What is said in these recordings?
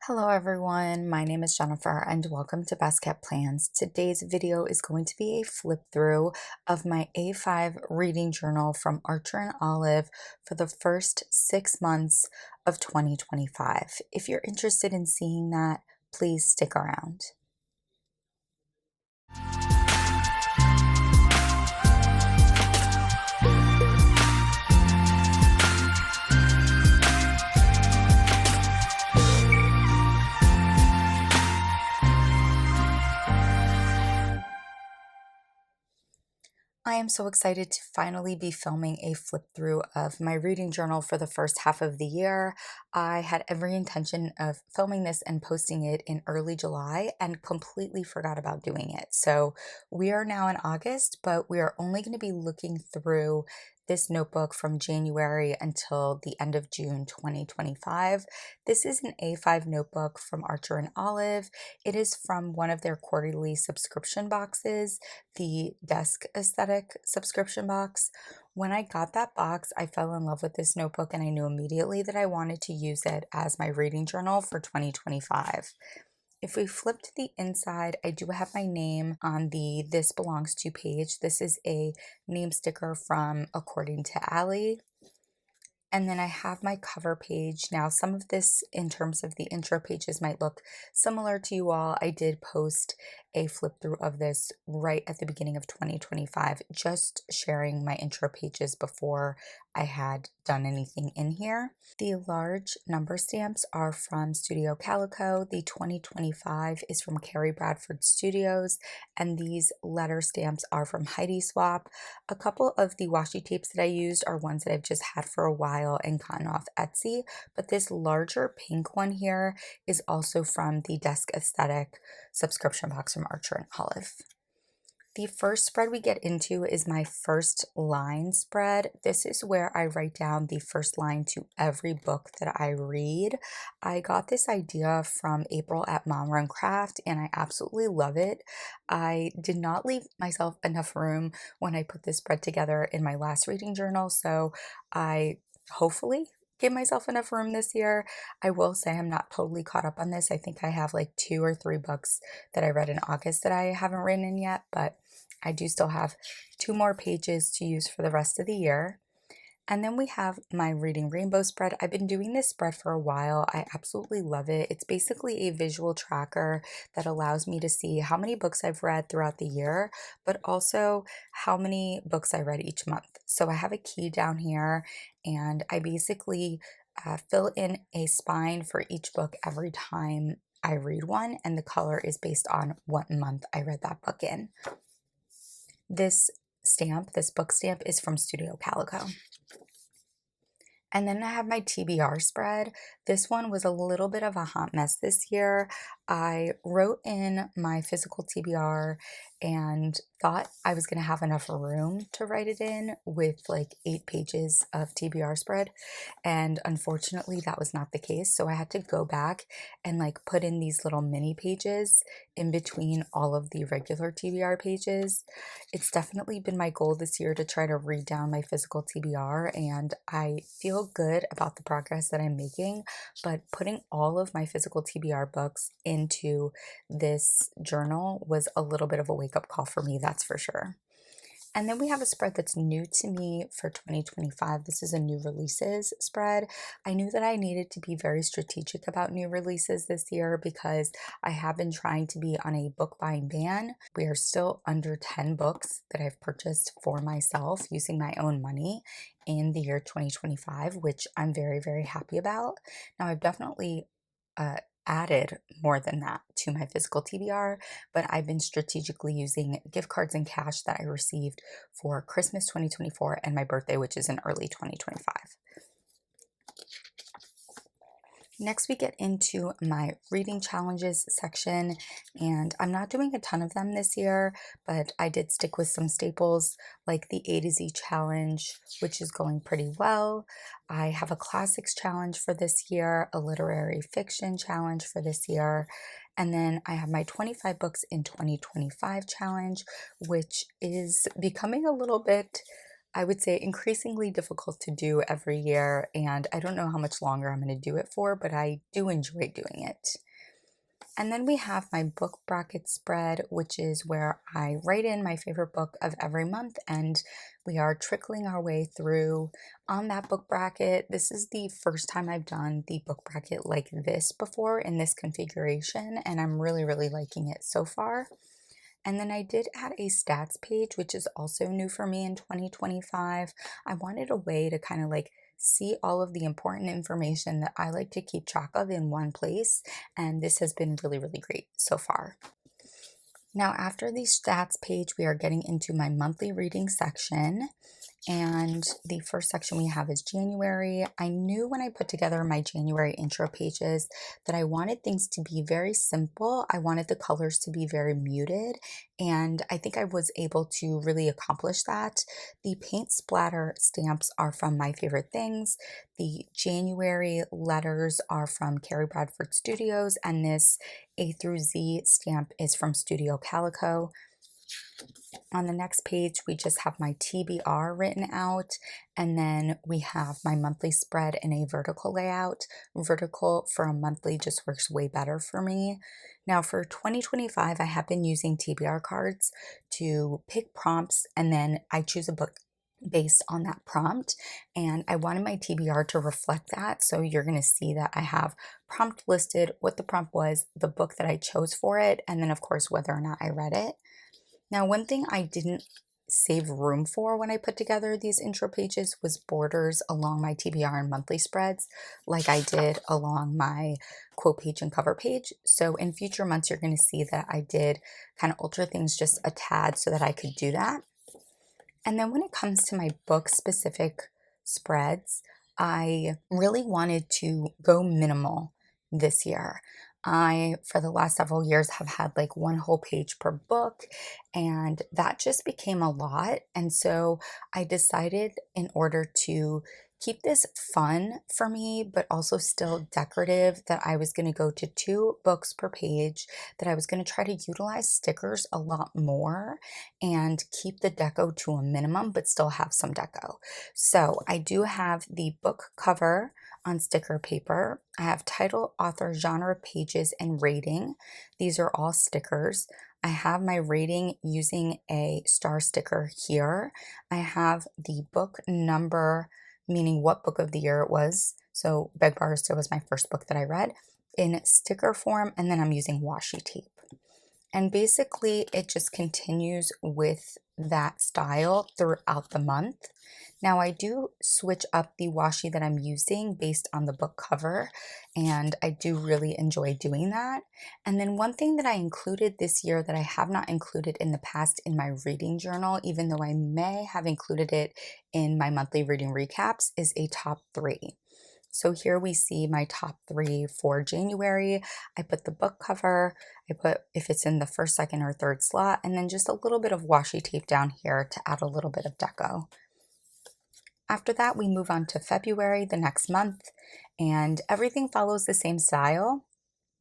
Hello everyone, my name is Jennifer and welcome to Best Kept Plans. Today's video is going to be a flip through of my A5 reading journal from Archer and Olive for the first 6 months of 2025. If you're interested in seeing that, please stick around. I am so excited to finally be filming a flip through of my reading journal for the first half of the year. I had every intention of filming this and posting it in early July and completely forgot about doing it. So we are now in August, but we are only going to be looking through this notebook from January until the end of June 2025. This is an A5 notebook from Archer and Olive. It is from one of their quarterly subscription boxes, the Desk Aesthetic subscription box. When I got that box, I fell in love with this notebook and I knew immediately that I wanted to use it as my reading journal for 2025. If we flip to the inside, I do have my name on the This Belongs To page. This is a name sticker from According to Allie. And then I have my cover page. Now, some of this in terms of the intro pages might look similar to you all. I did post a flip through of this right at the beginning of 2025, just sharing my intro pages before I had done anything in here. The large number stamps are from Studio Calico. The 2025 is from Carrie Bradford Studios, and these letter stamps are from Heidi Swap. A couple of the washi tapes that I used are ones that I've just had for a while and gotten off Etsy, but this larger pink one here is also from the Desk Aesthetic subscription box from Archer and Olive. The first spread we get into is my first line spread. This is where I write down the first line to every book that I read. I got this idea from April at Mom Run Craft and I absolutely love it. I did not leave myself enough room when I put this spread together in my last reading journal, so I hopefully give myself enough room this year. I will say I'm not totally caught up on this. I think I have like 2 or 3 books that I read in August that I haven't written in yet, but I do still have 2 more pages to use for the rest of the year. And then we have my Reading Rainbow spread. I've been doing this spread for a while. I absolutely love it. It's basically a visual tracker that allows me to see how many books I've read throughout the year, but also how many books I read each month. So I have a key down here and I basically fill in a spine for each book every time I read one, and the color is based on what month I read that book in. This book stamp, is from Studio Calico. And then I have my TBR spread. This one was a little bit of a hot mess this year. I wrote in my physical TBR and thought I was going to have enough room to write it in with like 8 pages of TBR spread. And unfortunately, that was not the case. So I had to go back and like put in these little mini pages in between all of the regular TBR pages. It's definitely been my goal this year to try to read down my physical TBR, and I feel good about the progress that I'm making, but putting all of my physical TBR books into this journal was a little bit of a wake-up call for me, that's for sure. And then we have a spread that's new to me for 2025. This is a new releases spread. I knew that I needed to be very strategic about new releases this year because I have been trying to be on a book buying ban. We are still under 10 books that I've purchased for myself using my own money in the year 2025, which I'm very, very happy about. Now, I've definitely added more than that to my physical TBR, but I've been strategically using gift cards and cash that I received for Christmas 2024 and my birthday, which is in early 2025. Next, we get into my reading challenges section, and I'm not doing a ton of them this year, but I did stick with some staples like the A to Z challenge, which is going pretty well. I have a classics challenge for this year, a literary fiction challenge for this year, and then I have my 25 books in 2025 challenge, which is becoming a little bit I would say increasingly difficult to do every year, and I don't know how much longer I'm going to do it for, but I do enjoy doing it. And then we have my book bracket spread, which is where I write in my favorite book of every month, and we are trickling our way through on that book bracket. This is the first time I've done the book bracket like this before in this configuration, and I'm really, really liking it so far. And then I did add a stats page, which is also new for me in 2025. I wanted a way to kind of like see all of the important information that I like to keep track of in one place. And this has been really, really great so far. Now, after the stats page, we are getting into my monthly reading section. And the first section we have is January. I knew when I put together my January intro pages that I wanted things to be very simple. I wanted the colors to be very muted, and I think I was able to really accomplish that. The paint splatter stamps are from My Favorite Things. The January letters are from Carrie Bradford Studios, and this A through Z stamp is from Studio Calico. On the next page, we just have my TBR written out, and then we have my monthly spread in a vertical layout. Vertical for a monthly just works way better for me. Now for 2025, I have been using TBR cards to pick prompts, and then I choose a book based on that prompt, and I wanted my TBR to reflect that. So you're going to see that I have prompt listed, what the prompt was, the book that I chose for it, and then of course whether or not I read it. Now, one thing I didn't save room for when I put together these intro pages was borders along my TBR and monthly spreads, like I did along my quote page and cover page. So in future months, you're going to see that I did kind of alter things just a tad so that I could do that. And then when it comes to my book specific spreads, I really wanted to go minimal this year. I, for the last several years, have had like one whole page per book, and that just became a lot. And so I decided, in order to keep this fun for me, but also still decorative, that I was going to go to 2 books per page, that I was going to try to utilize stickers a lot more and keep the deco to a minimum, but still have some deco. So I do have the book cover on sticker paper. I have title, author, genre, pages, and rating. These are all stickers. I have my rating using a star sticker here. I have the book number, meaning what book of the year it was. So Beg Barista was my first book that I read in sticker form, and then I'm using washi tape. And basically, it just continues with that style throughout the month. Now, I do switch up the washi that I'm using based on the book cover, and I do really enjoy doing that. And then one thing that I included this year that I have not included in the past in my reading journal, even though I may have included it in my monthly reading recaps, is a top 3. So here we see my top 3 for January. I put the book cover, I put if it's in the first, second, or third slot, and then just a little bit of washi tape down here to add a little bit of deco. After that, we move on to February, the next month, and everything follows the same style.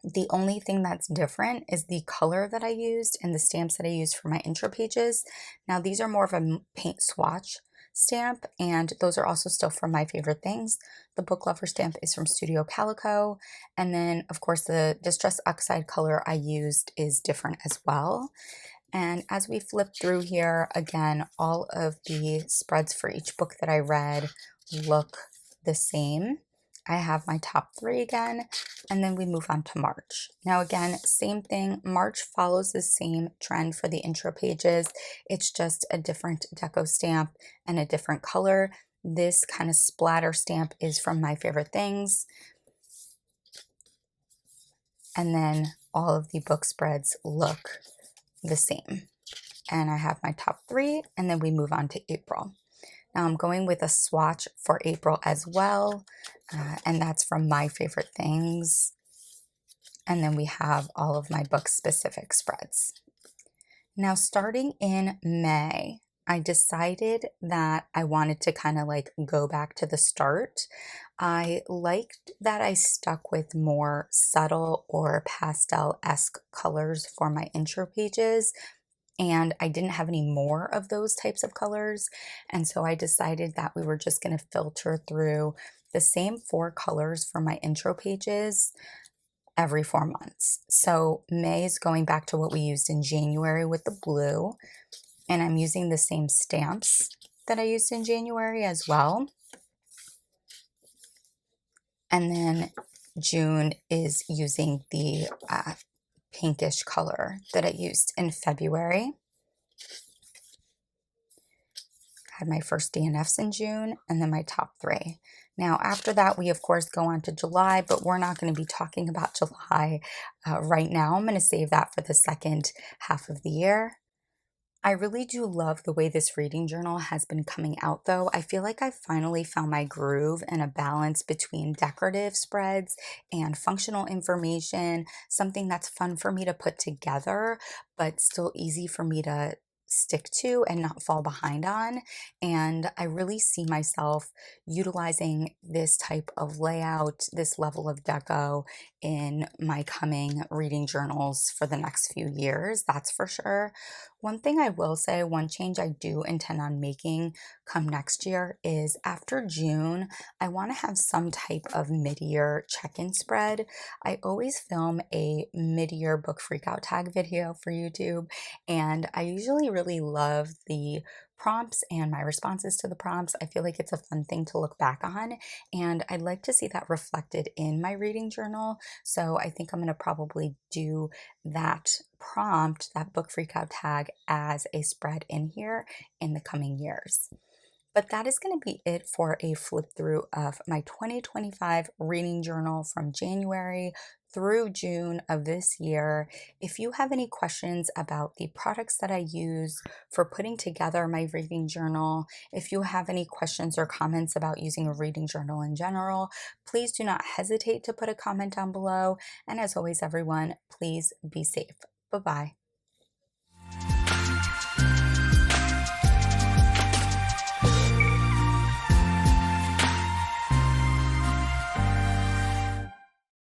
The only thing that's different is the color that I used and the stamps that I used for my intro pages. Now, these are more of a paint swatch stamp, and those are also still from My Favorite Things. The Book Lover stamp is from Studio Calico, and then, of course, the Distress Oxide color I used is different as well. And as we flip through here, again, all of the spreads for each book that I read look the same. I have my top 3 again, and then we move on to March. Now again, same thing. March follows the same trend for the intro pages. It's just a different deco stamp and a different color. This kind of splatter stamp is from My Favorite Things. And then all of the book spreads look the same. And I have my top 3, and then we move on to April. Now I'm going with a swatch for April as well, and that's from My Favorite Things. And then we have all of my book specific spreads. Now starting in May, I decided that I wanted to kind of like go back to the start. I liked that I stuck with more subtle or pastel-esque colors for my intro pages. and I didn't have any more of those types of colors. And so I decided that we were just going to filter through the same 4 colors for my intro pages every 4 months. So May is going back to what we used in January with the blue, and I'm using the same stamps that I used in January as well. And then June is using the pinkish color that I used in February. Had my first DNFs in June, and then my top 3. Now, after that, we of course go on to July, but we're not going to be talking about July right now. I'm going to save that for the second half of the year. I really do love the way this reading journal has been coming out, though. I feel like I finally found my groove and a balance between decorative spreads and functional information, something that's fun for me to put together, but still easy for me to stick to and not fall behind on. And I really see myself utilizing this type of layout, this level of deco in my coming reading journals for the next few years, that's for sure. One thing I will say, one change I do intend on making come next year is after June, I want to have some type of mid-year check-in spread. I always film a mid-year book freakout tag video for YouTube, and I usually really love the prompts and my responses to the prompts. I feel like it's a fun thing to look back on, and I'd like to see that reflected in my reading journal. So I think I'm going to probably do that prompt, that book freakout tag, as a spread in here in the coming years. But that is going to be it for a flip through of my 2025 reading journal from January through June of this year. If you have any questions about the products that I use for putting together my reading journal, if you have any questions or comments about using a reading journal in general, please do not hesitate to put a comment down below. And as always, everyone, please be safe. Bye bye.